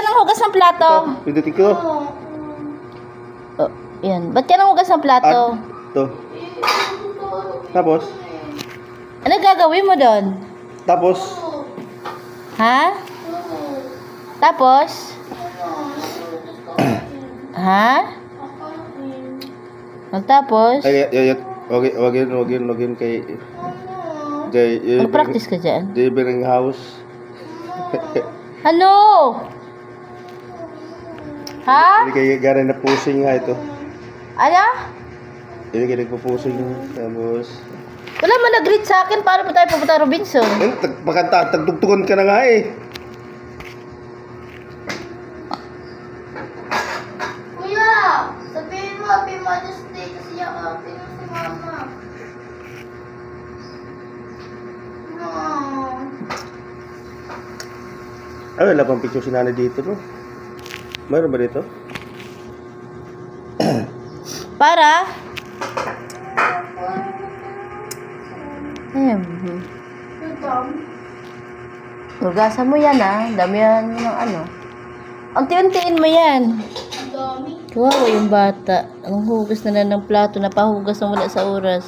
nang hugas ng plato? Pindutin ko. Oh, yan. Ba't ka nang hugas ng plato? Ito. Tapos? Ano gagawin mo doon? Tapos? Ha? Tapos? Ha? Magtapos? Ay, wag yun kay... Mag-practice ka dyan. Delivering house. Ano? Ha? Hindi kaya gano'n na pusing nga ito. Ano? Hindi kaya nagpupusing. Tapos... Wala man nag-greet sa akin. Paano pa tayo pupunta Robinson? Tagtugtugon ka na nga eh. Kuya, sabihin mo, Happy Mother's Day kasi yakapin mo si Mama. Ay, wala pang picture si nanay dito, no? Mayroon ba dito? Para? Hugasan mo yan dami yan ng ano. Unti-untiin mo yan. Dami. Kawawa yung bata. Ang hugas na ng plato. Napahugas na wala sa oras.